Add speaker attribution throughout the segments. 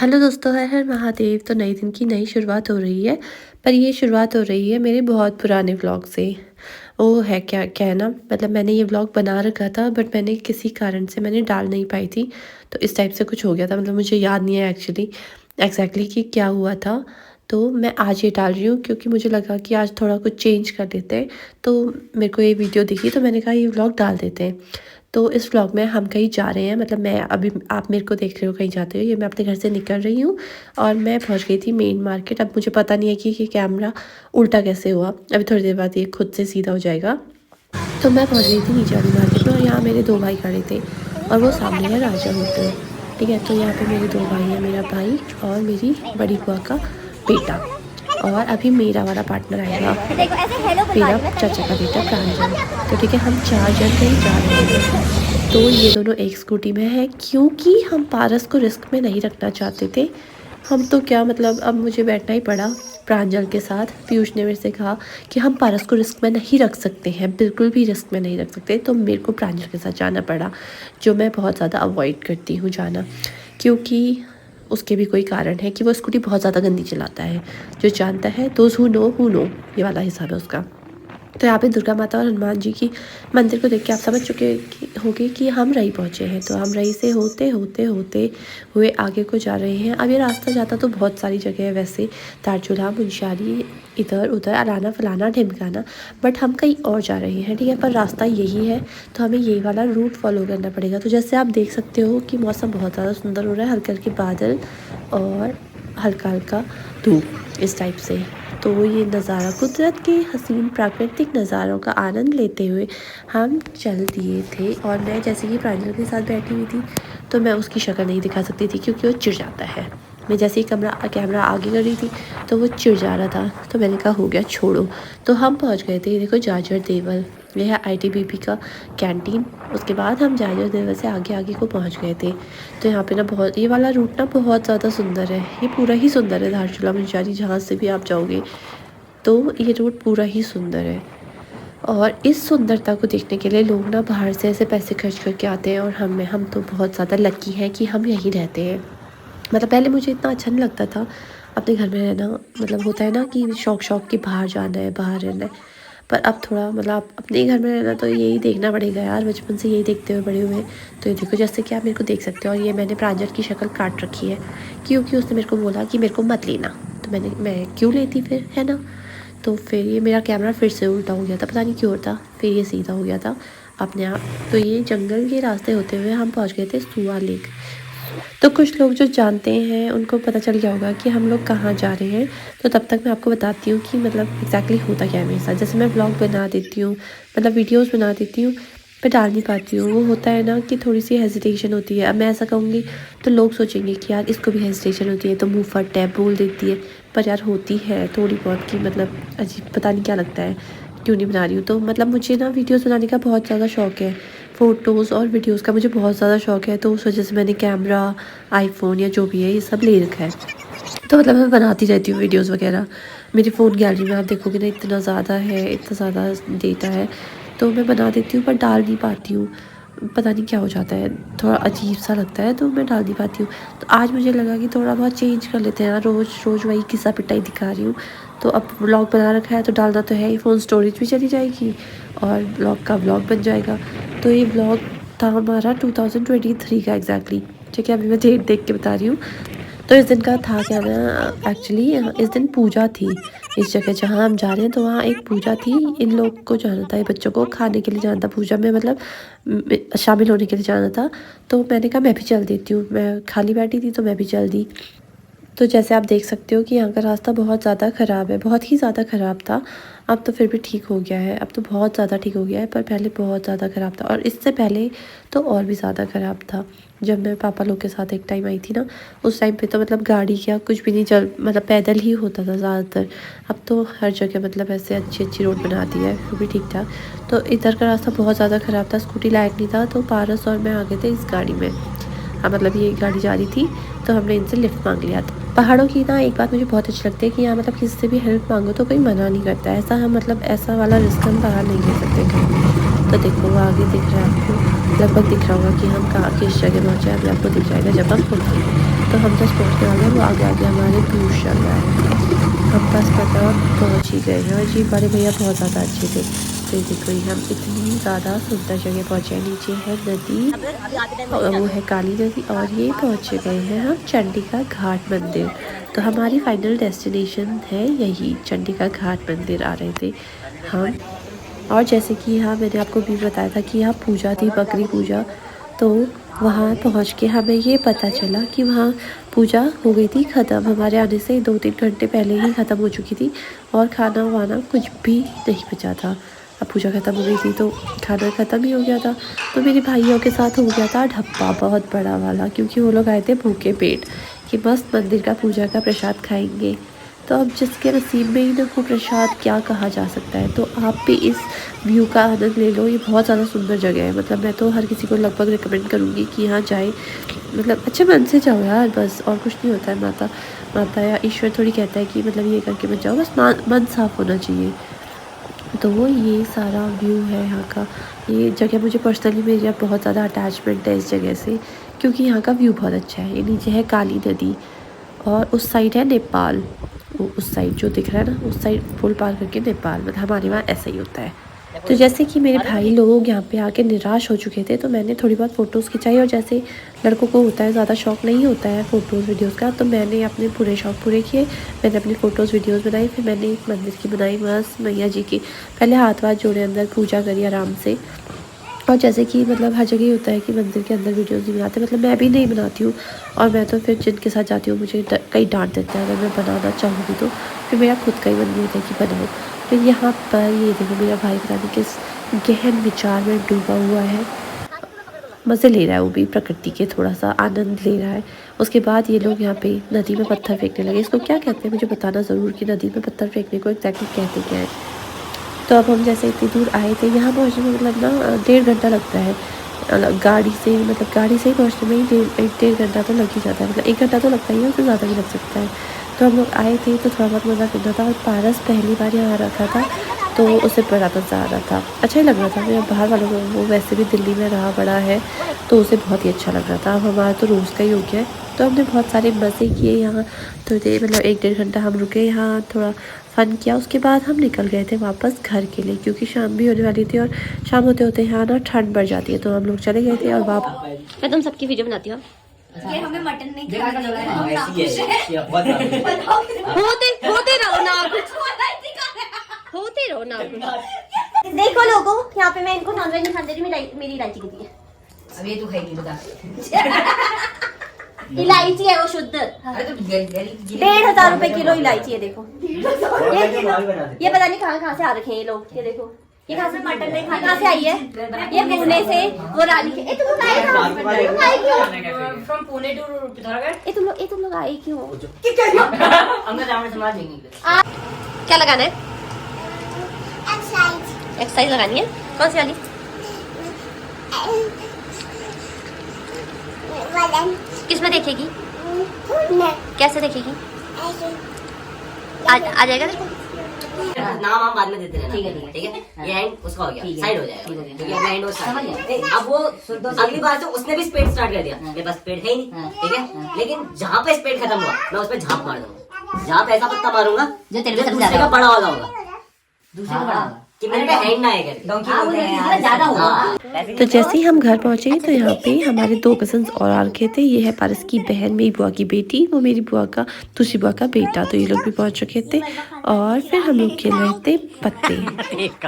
Speaker 1: Hello दोस्तों, हर हर महादेव। तो नए दिन की नई शुरुआत हो रही है, पर ये शुरुआत हो रही है मेरे बहुत पुराने व्लॉग से। वो है क्या क्या है ना, मतलब मैंने ये व्लॉग बना रखा था, बट मैंने किसी कारण से मैंने डाल नहीं पाई थी। तो इस टाइप से कुछ हो गया था, मतलब मुझे याद नहीं है एक्चुअली एग्जैक्टली कि क्या हुआ था। तो मैं आज ये डाल रही हूँ क्योंकि मुझे लगा कि आज थोड़ा कुछ चेंज कर देते हैं। तो मेरे को ये वीडियो दिखी तो मैंने कहा ये व्लॉग डाल देते हैं। तो इस व्लॉग में हम कहीं जा रहे हैं, मतलब मैं अभी, आप मेरे को देख रहे हो कहीं जाते हो, ये मैं अपने घर से निकल रही हूँ और मैं पहुँच गई थी मेन मार्केट। अब मुझे पता नहीं है कि ये कैमरा उल्टा कैसे हुआ, अभी थोड़ी देर बाद ये खुद से सीधा हो जाएगा। तो मैं पहुँच गई थी नीचे वाली मार्केट में और यहाँ मेरे दो भाई खड़े थे और वो सामने है राजा होटल। ठीक है, तो यहाँ पे मेरे दो भाई हैं, मेरा भाई और मेरी बड़ी बुआ का बेटा। और अभी मेरा वाला पार्टनर आएगा, मेरा चाचा का बेटा प्रांजल। तो ठीक है, हम चार जन कहीं जा रहे हैं। तो ये दोनों एक स्कूटी में है क्योंकि हम पारस को रिस्क में नहीं रखना चाहते थे। हम तो क्या, मतलब अब मुझे बैठना ही पड़ा प्रांजल के साथ। पीयूष ने मेरे से कहा कि हम पारस को रिस्क में नहीं रख सकते हैं, बिल्कुल भी रिस्क में नहीं रख सकते। तो मेरे को प्रांजल के साथ जाना पड़ा, जो मैं बहुत ज़्यादा अवॉइड करती हूँ जाना, क्योंकि उसके भी कोई कारण है कि वो स्कूटी बहुत ज़्यादा गंदी चलाता है। जो जानता है, दोज हु नो, ये वाला हिसाब है उसका। तो यहाँ पे दुर्गा माता और हनुमान जी की मंदिर को देख के आप समझ चुके होंगे कि हम रही पहुँचे हैं। तो हम रही से होते होते होते हुए आगे को जा रहे हैं। अब ये रास्ता जाता तो बहुत सारी जगह है वैसे, तारचूला, मुंशियारी, इधर उधर, अलाना फलाना ढिमकाना, बट हम कहीं और जा रहे हैं। ठीक है, पर रास्ता यही है तो हमें यही वाला रूट फॉलो करना पड़ेगा। तो जैसे आप देख सकते हो कि मौसम बहुत ज़्यादा सुंदर हो रहा है, हल्के हल्के बादल और हल्का हल्का धूप इस टाइप से। तो ये नज़ारा, कुदरत के हसीन प्राकृतिक नज़ारों का आनंद लेते हुए हम चल दिए थे। और मैं जैसे कि प्रांजल के साथ बैठी हुई थी तो मैं उसकी शक्ल नहीं दिखा सकती थी क्योंकि वो चिढ़ जाता है। मैं जैसे ही कैमरा आगे कर रही थी तो वो चिढ़ जा रहा था, तो मैंने कहा हो गया छोड़ो। तो हम पहुंच गए थे, देखो जाजर देवल, यह है आईटीबीपी का कैंटीन। उसके बाद हम जाजर देवल से आगे आगे को पहुंच गए थे। तो यहाँ पे ना बहुत, ये वाला रूट ना बहुत ज़्यादा सुंदर है, ये पूरा ही सुंदर है। धारचूला मुंशियारी जहाँ से भी आप जाओगे तो ये रूट पूरा ही सुंदर है। और इस सुंदरता को देखने के लिए लोग ना बाहर से ऐसे पैसे खर्च करके आते हैं, और हम तो बहुत ज़्यादा लकी हैं कि हम यहीं रहते हैं। मतलब पहले मुझे इतना अच्छा नहीं लगता था अपने घर में रहना, मतलब होता है ना कि शौक कि बाहर जाना है, बाहर रहना है। पर अब थोड़ा, मतलब आप अपने घर में रहना तो यही देखना पड़ेगा यार, बचपन से यही देखते हुए बड़े हुए। तो ये देखो, जैसे कि आप मेरे को देख सकते हो, और ये मैंने प्रांजल की शक्ल काट रखी है क्योंकि उसने मेरे को बोला कि मेरे को मत लेना। तो मैं क्यों लेती फिर, है ना। तो फिर ये मेरा कैमरा फिर से उल्टा हो गया था, पता नहीं क्यों होता, फिर ये सीधा हो गया था अपने आप। तो ये जंगल के रास्ते होते हुए हम पहुंच गए थे सुआ लेक। तो कुछ लोग जो जानते हैं उनको पता चल गया होगा कि हम लोग कहाँ जा रहे हैं। तो तब तक मैं आपको बताती हूँ कि मतलब एग्जैक्टली होता क्या है मेरे साथ। जैसे मैं ब्लॉग बना देती हूँ, मतलब वीडियोस बना देती हूँ, पर डाल नहीं पाती हूँ। वो होता है ना कि थोड़ी सी हेजिटेशन होती है। अब मैं ऐसा कहूँगी तो लोग सोचेंगे कि यार इसको भी हेजिटेशन होती है तो मुँह फट है, बोल देती है। पर यार होती है थोड़ी बहुत की, मतलब अजीब, पता नहीं क्या लगता है क्यों नहीं बना रही हूँ। तो मतलब मुझे ना वीडियोस बनाने का बहुत ज़्यादा शौक है, फ़ोटोज़ और वीडियोस का मुझे बहुत ज़्यादा शौक है। तो उस वजह से मैंने कैमरा, आईफोन या जो भी है ये सब ले रखा है। तो मतलब मैं बनाती रहती हूँ वीडियोस वगैरह। मेरी फ़ोन गैलरी में आप देखोगे ना, इतना ज़्यादा है, इतना ज़्यादा डेटा है। तो मैं बना देती हूँ पर डाल नहीं पाती हूँ, पता नहीं क्या हो जाता है, थोड़ा अजीब सा लगता है तो मैं डाल नहीं पाती हूँ। तो आज मुझे लगा कि थोड़ा बहुत चेंज कर लेते हैं यार, रोज़ रोज़ वही किस्सा पिटाई दिखा रही हूँ। तो अब व्लॉग बना रखा है तो डालना तो है ही, फ़ोन स्टोरेज भी चली जाएगी और ब्लॉग का व्लॉग बन जाएगा। तो ये व्लॉग था हमारा 2023 का एग्जैक्टली। ठीक है, अभी मैं डेट देख के बता रही हूँ। तो इस दिन का था क्या ना, एक्चुअली इस दिन पूजा थी। इस जगह जहाँ हम जा रहे हैं तो वहाँ एक पूजा थी। इन लोग को जाना था, ये बच्चों को खाने के लिए जाना था, पूजा में मतलब शामिल होने के लिए जाना था। तो मैंने कहा मैं भी चल देती हूँ, मैं खाली बैठी थी तो मैं भी चल दी। तो जैसे आप देख सकते हो कि यहाँ का रास्ता बहुत ज़्यादा ख़राब है, बहुत ही ज़्यादा ख़राब था। अब तो फिर भी ठीक हो गया है, अब तो बहुत ज़्यादा ठीक हो गया है, पर पहले बहुत ज़्यादा ख़राब था। और इससे पहले तो और भी ज़्यादा ख़राब था। जब मैं पापा लोग के साथ एक टाइम आई थी ना, उस टाइम पे तो मतलब गाड़ी क्या कुछ भी नहीं चल, मतलब पैदल ही होता था ज़्यादातर। अब तो हर जगह मतलब ऐसे अच्छी अच्छी रोड बना दी है, फिर भी ठीक ठाक। तो इधर का रास्ता बहुत ज़्यादा ख़राब था, स्कूटी लायक नहीं था। तो पारस और मैं आ गए थे इस गाड़ी में। हाँ, मतलब ये गाड़ी जा रही थी तो हमने इनसे लिफ्ट मांग लिया था। पहाड़ों की ना एक बात मुझे बहुत अच्छी लगती है कि यहाँ मतलब किसी से भी हेल्प मांगो तो कोई मना नहीं करता है। ऐसा हम, मतलब ऐसा वाला रिस्क हम बाहर नहीं ले सकते कहीं। तो देखो वो आगे दिख रहा है आपको, लगभग दिख रहा होगा कि हम कहाँ किस जगह पहुँचे, अभी आपको दिख जाएगा जब हम पहुँचेंगे। तो हम जस्ट पहुँचने वाले हैं, वो आगे आगे हमारे दूर चल रहा है। हम बस पता पहुँच ही गए हैं और जी बड़े भैया बहुत ज़्यादा अच्छे थे। तो देखो हम इतनी ज़्यादा सुंदर जगह पहुँचे। नीचे है नदी और वो है काली नदी और ये पहुँचे गए हैं हम चंडिका घाट मंदिर। तो हमारी फाइनल डेस्टिनेशन है यही चंडिका घाट मंदिर आ रहे थे हम। और जैसे कि यहाँ मैंने आपको भी बताया था कि यहाँ पूजा थी, बकरी पूजा। तो वहाँ पहुँच के हमें ये पता चला कि वहाँ पूजा हो गई थी ख़त्म। हमारे आने से 2-3 घंटे पहले ही ख़त्म हो चुकी थी और खाना वाना कुछ भी नहीं बचा था। अब पूजा ख़त्म हो गई थी तो खाना ख़त्म ही हो गया था। तो मेरे भाइयों के साथ हो गया था ढप्पा बहुत बड़ा वाला, क्योंकि वो लोग आए थे भूखे पेट कि मस्त मंदिर का पूजा का प्रसाद खाएंगे। तो अब जिसके नसीब में ही ना वो प्रसाद क्या कहा जा सकता है। तो आप भी इस व्यू का आनंद ले लो, ये बहुत ज़्यादा सुंदर जगह है। मतलब मैं तो हर किसी को लगभग रिकमेंड करूँगी कि यहाँ जाए। मतलब अच्छे मन से जाओ यार, बस और कुछ नहीं होता है। माता या ईश्वर थोड़ी कहता है कि मतलब ये करके मत जाओ, बस मन साफ होना चाहिए। तो वो ये सारा व्यू है यहाँ का। ये जगह मुझे पर्सनली मेरी अब बहुत ज़्यादा अटैचमेंट है इस जगह से, क्योंकि यहाँ का व्यू बहुत अच्छा है। ये नीचे है काली नदी और उस साइड है नेपाल। वो उस साइड जो दिख रहा है ना, उस साइड पुल पार करके नेपाल। मतलब हमारे वहाँ ऐसा ही होता है। तो जैसे कि मेरे भाई लोग यहाँ पे आके निराश हो चुके थे तो मैंने थोड़ी बहुत फ़ोटोज़ खिंचाई। और जैसे लड़कों को होता है, ज़्यादा शौक नहीं होता है फ़ोटोज़ वीडियोज़ का, तो मैंने अपने पूरे शौक पूरे किए। मैंने अपनी फ़ोटोज़ वीडियोज़ बनाई। फिर मैंने एक मंदिर की बनाई बस मैया जी की। पहले हाथ वाथ जोड़े, अंदर पूजा करी आराम से। और जैसे कि मतलब हर जगह होता है कि मंदिर के अंदर वीडियोज़ नहीं बनाते, मतलब मैं भी नहीं बनाती हूँ। और मैं तो फिर जिनके साथ जाती हूँ मुझे कई डांट देते हैं अगर मैं बनाना चाहूँगी तो। फिर मेरा खुद का ही मन नहीं होता है कि बनाओ। फिर यहाँ पर ये देखो मेरा भाई पता नहीं किस गहन विचार में डूबा हुआ है, मज़े ले रहा है वो भी, प्रकृति के थोड़ा सा आनंद ले रहा है। उसके बाद ये लोग यहाँ पे नदी में पत्थर फेंकने लगे। इसको क्या कहते हैं मुझे बताना ज़रूर कि नदी में पत्थर फेंकने को एग्जैक्टली कहते क्या है। तो अब हम जैसे इतनी दूर आए थे, यहाँ पहुँचने में मतलब ना 1.5 घंटा लगता है गाड़ी से। मतलब गाड़ी से ही पहुँचने में ही 1.5 घंटा तो लग ही जाता है। मतलब 1 घंटा तो लगता ही है, उससे ज़्यादा भी लग सकता है। तो हम लोग आए थे तो थोड़ा बहुत मज़ा करना था। और पारस पहली बार यहाँ आ रखा था तो उसे बड़ा मज़ा आ रहा था, अच्छा ही लग रहा था। मेरा बाहर वालों को, वो वैसे भी दिल्ली में रहा बड़ा है तो उसे बहुत ही अच्छा लग रहा था। अब हमारा तो रोज़ का ही हो गया है। तो हमने बहुत सारे मज़े किए यहाँ। तो मतलब 1-1.5 घंटा हम रुके यहाँ, थोड़ा फ़न किया। उसके बाद हम निकल गए थे वापस घर के लिए, क्योंकि शाम भी होने वाली थी और शाम होते होते यहाँ ना ठंड बढ़ जाती है। तो हम लोग चले गए थे और वापस। मैं तुम सबकी वीडियो बनाती हूँ।
Speaker 2: ये हमें मटन नहीं खाना है।
Speaker 1: होते रहो ना कुछ, होते रहो ना कुछ।
Speaker 2: देखो लोगों, यहाँ पे मैं इनको नॉनवेज नहीं खाने दे रही, मेरी इलायची की है।
Speaker 3: अब ये तू खाएगी बता।
Speaker 2: इलायची है वो शुद्ध।
Speaker 3: अरे तो
Speaker 2: 1,500 रुपए किलो इलायची है। देखो ये पता नहीं कहाँ से आ रखे हैं ये लोग। ये देखो ये कहाँ से मटन नहीं खाने कहाँ से आई है। ये पुणे से वो रानी के। तुम लोग आए क्यों?
Speaker 3: From Pune to Pithoragarh.
Speaker 2: तुम लोग आए क्यों?
Speaker 3: अंदर जाने समाज देंगे।
Speaker 2: क्या लगाना है? एक्सरसाइज लगानी है। कौन सी वाली? किसमें देखेगी? कैसे देखेगी? आ जाएगा तेरे को?
Speaker 3: नाम हम बाद में देते रहना। ठीक है। ये हैंड उसका हो गया, साइड हो जाएगा क्योंकि अब हैंड वो अब वो अगली बार से उसने भी स्पेड स्टार्ट कर दिया। मेरे पास स्पेड है ही नहीं, ठीक है। लेकिन जहाँ पे स्पेड खत्म हुआ मैं उस पर झाप मार दूंगा। जहाँ पे ऐसा पत्ता मारूंगा जो दूसरे का बड़ा वाला होगा, दूसरे का बड़ा कि मेरे पे हैंड ना आएगा ज्यादा होगा।
Speaker 1: तो जैसे ही हम घर पहुंचे तो यहाँ पे हमारे 2 कजन्स और आ रखे थे। ये है पारस की बहन, मेरी बुआ की बेटी, वो मेरी बुआ का दूसरी बुआ का बेटा। तो ये लोग भी पहुंच चुके थे और फिर हम लोग खेल रहे थे पत्ते।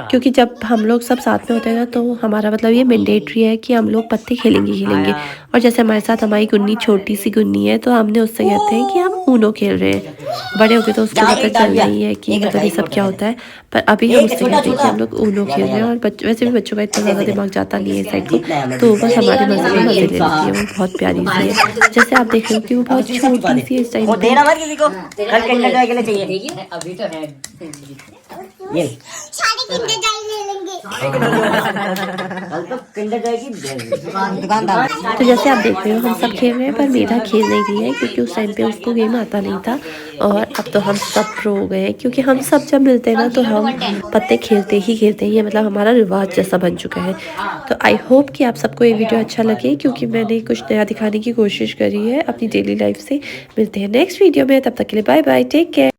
Speaker 1: क्योंकि जब हम लोग सब साथ में होते हैं ना तो हमारा मतलब ये मैंडेटरी है कि हम लोग पत्ते खेलेंगे। और जैसे हमारे साथ हमारी गुन्नी छोटी सी गुन्नी है तो हमने उससे कहते हैं कि हम ऊनो खेल रहे हैं। बड़े हो गए तो उसको पता चल रही है कि मतलब ये सब क्या होता है, पर अभी हम उससे कहते हैं कि हम लोग ऊनो खेल रहे हैं। और वैसे भी बच्चों का इतना ज़्यादा दिमाग जाता नहीं है इस साइड को, तो बस हमारे मजे में मजे ले लेती है। वो बहुत प्यारी सी है, जैसे आप देख रहे हो कि वो बहुत छोटी सी है इस टाइम।
Speaker 3: देना मत किसी को, कल के लिए चाहिए। अभी तो है ये
Speaker 4: सारे किंडर जॉय ले लेंगे।
Speaker 3: कल तो किंडर जॉय की दुकानदार।
Speaker 1: तो जैसे आप देख रहे हो हम सब खेल रहे हैं, पर मेधा खेल नहीं रही है क्योंकि उस टाइम पे उसको गेम आता नहीं था। और अब तो हम सब प्रो हो गए हैं, क्योंकि हम सब जब मिलते हैं ना तो हम पत्ते खेलते ही हैं, मतलब हमारा रिवाज जैसा बन चुका है। तो आई होप कि आप सबको ये वीडियो अच्छा लगे, क्योंकि मैंने कुछ नया दिखाने की कोशिश करी है अपनी डेली लाइफ से। मिलते हैं नेक्स्ट वीडियो में, तब तक के लिए बाय बाय, टेक केयर।